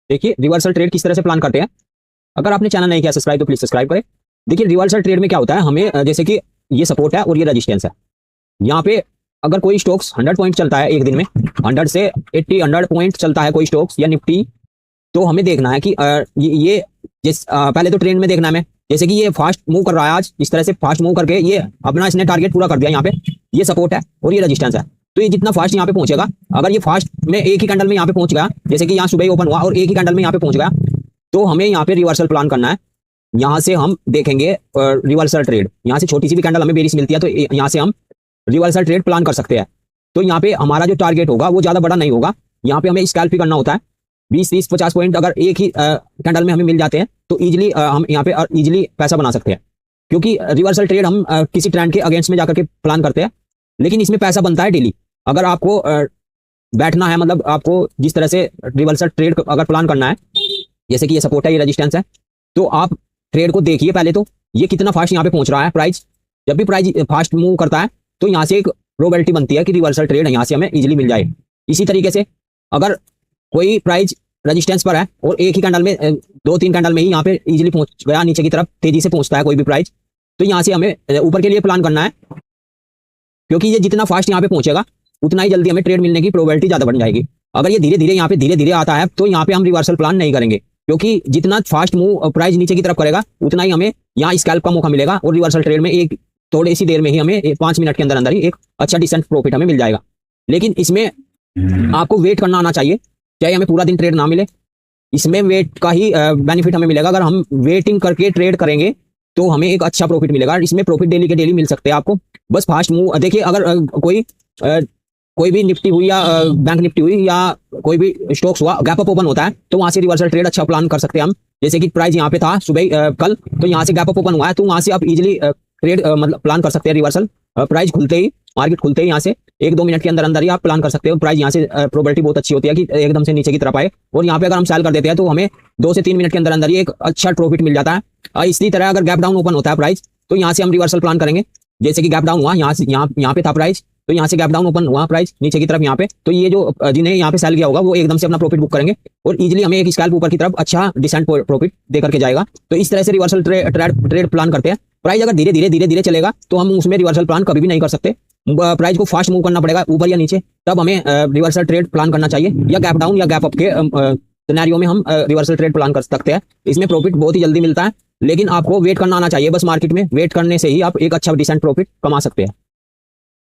देखिए reversal trade किस तरह से प्लान करते हैं। अगर आपने चैनल नहीं किया सब्सक्राइब तो प्लीज सब्सक्राइब करें। देखिए रिवर्सल ट्रेड में क्या होता है, हमें जैसे कि ये सपोर्ट है और ये रेजिस्टेंस है। यहाँ पे अगर कोई स्टॉक्स 100 पॉइंट चलता है एक दिन में, 100 से 80 100 पॉइंट चलता है कोई स्टॉक्स या निफ्टी, तो हमें देखना है कि ये पहले तो ट्रेंड में देखना है हमें, जैसे कि ये फास्ट मूव कर रहा है आज, इस तरह से फास्ट मूव करके ये अपना इसने टारगेट पूरा कर दिया। यहाँ पे ये सपोर्ट है और ये रेजिस्टेंस है, तो ये जितना फास्ट यहाँ पे पहुंचेगा, अगर ये फास्ट में एक ही कैंडल में यहाँ पे पहुंच गया, जैसे कि यहाँ सुबह ही ओपन हुआ और एक ही कैंडल में यहाँ पे पहुंच गया, तो हमें यहाँ पे रिवर्सल प्लान करना है। यहाँ से हम देखेंगे रिवर्सल ट्रेड, यहाँ से छोटी सी भी कैंडल हमें बेरिश मिलती है तो यहाँ से हम रिवर्सल ट्रेड प्लान कर सकते हैं। तो यहाँ पे हमारा जो टारगेट होगा वो ज्यादा बड़ा नहीं होगा, यहाँ पे हमें स्कैल्प करना होता है। 20 30 50 पॉइंट अगर एक ही कैंडल में हमें मिल जाते हैं तो इजीली हम यहाँ पे इजीली पैसा बना सकते हैं, क्योंकि रिवर्सल ट्रेड हम किसी ट्रेंड के अगेंस्ट में जाकर के प्लान करते हैं, लेकिन इसमें पैसा बनता है डेली। अगर आपको बैठना है, मतलब आपको जिस तरह से रिवर्सल ट्रेड अगर प्लान करना है, जैसे कि ये सपोर्ट है, ये रेजिस्टेंस है, तो आप ट्रेड को देखिए पहले तो ये कितना फास्ट यहाँ पे पहुंच रहा है प्राइस। जब भी प्राइस फास्ट मूव करता है तो यहाँ से एक प्रोबेबिलिटी बनती है कि रिवर्सल ट्रेड यहाँ से हमें इजीली मिल जाए। इसी तरीके से अगर कोई प्राइस रेजिस्टेंस पर है और एक ही कैंडल में 2-3 कैंडल में ही यहाँ पे इजीली पहुंच गया, नीचे की तरफ तेजी से पहुंचता है कोई भी प्राइस, तो यहाँ से हमें ऊपर के लिए प्लान करना है, क्योंकि ये जितना फास्ट यहाँ पे पहुंचेगा उतना ही जल्दी हमें ट्रेड मिलने की प्रोबेबिलिटी ज्यादा बढ़ जाएगी। अगर ये धीरे धीरे यहाँ पे धीरे धीरे आता है तो यहाँ पे हम रिवर्सल प्लान नहीं करेंगे, क्योंकि जितना फास्ट मूव प्राइस नीचे की तरफ करेगा उतना ही हमें यहाँ स्कैल्प का मौका मिलेगा और रिवर्सल ट्रेड में एक थोड़ी सी देर में ही हमें 5 मिनट के अंदर अंदर ही एक अच्छा डिसेंट प्रॉफिट हमें मिल जाएगा। लेकिन इसमें आपको वेट करना आना चाहिए, चाहे हमें पूरा दिन ट्रेड ना मिले, इसमें वेट का ही बेनिफिट हमें मिलेगा। अगर हम वेटिंग करके ट्रेड करेंगे तो हमें एक अच्छा प्रॉफिट मिलेगा। इसमें प्रॉफिट डेली के डेली मिल सकते हैं आपको, बस फास्ट मूव देखिए। अगर कोई भी निफ्टी हुई या बैंक निफ्टी हुई या कोई भी स्टॉक्स हुआ, गैप अप ओपन होता है तो वहां से रिवर्सल ट्रेड अच्छा प्लान कर सकते हैं हम। जैसे कि प्राइस यहाँ पे था सुबह कल, तो यहाँ से गैप अप ओपन हुआ है, तो वहां से आप इजीली ट्रेड मतलब प्लान कर सकते हैं रिवर्सल। प्राइस खुलते ही, मार्केट खुलते ही यहाँ से 1-2 मिनट के अंदर अंदर ही आप प्लान कर सकते हो। प्राइस यहाँ से प्रोबेबिलिटी बहुत अच्छी होती है कि एकदम से नीचे की तरफ आए, और यहाँ पे अगर हम सेल कर देते हैं तो हमें 2 से 3 मिनट के अंदर अंदर ही एक अच्छा प्रॉफिट मिल जाता है। इसी तरह अगर गैप डाउन ओपन होता है प्राइस, तो यहाँ से हम रिवर्सल प्लान करेंगे। जैसे कि गैप डाउन हुआ, यहाँ पे था प्राइस, तो यहाँ से गैप डाउन ओपन हुआ प्राइस नीचे की तरफ यहाँ पे, तो ये जो जिन्हें यहाँ पे सेल किया होगा वो एकदम से अपना प्रॉफिट बुक करेंगे और इजीली हमें एक स्कैल्प ऊपर की तरफ अच्छा डिसेंट प्रॉफिट दे करके जाएगा। तो इस तरह से रिवर्सल ट्रेड प्लान करते हैं। प्राइस अगर धीरे धीरे चलेगा तो हम उसमें रिवर्सल प्लान कभी भी नहीं कर सकते। प्राइस को फास्ट मूव करना पड़ेगा ऊपर या नीचे, तब हमें रिवर्सल ट्रेड प्लान करना चाहिए, या गैप डाउन या गैप अप के सिनेरियो में हम रिवर्सल ट्रेड प्लान कर सकते हैं। इसमें प्रॉफिट बहुत ही जल्दी मिलता है, लेकिन आपको वेट करना आना चाहिए। बस मार्केट में वेट करने से ही आप एक अच्छा डिसेंट प्रॉफिट कमा सकते हैं।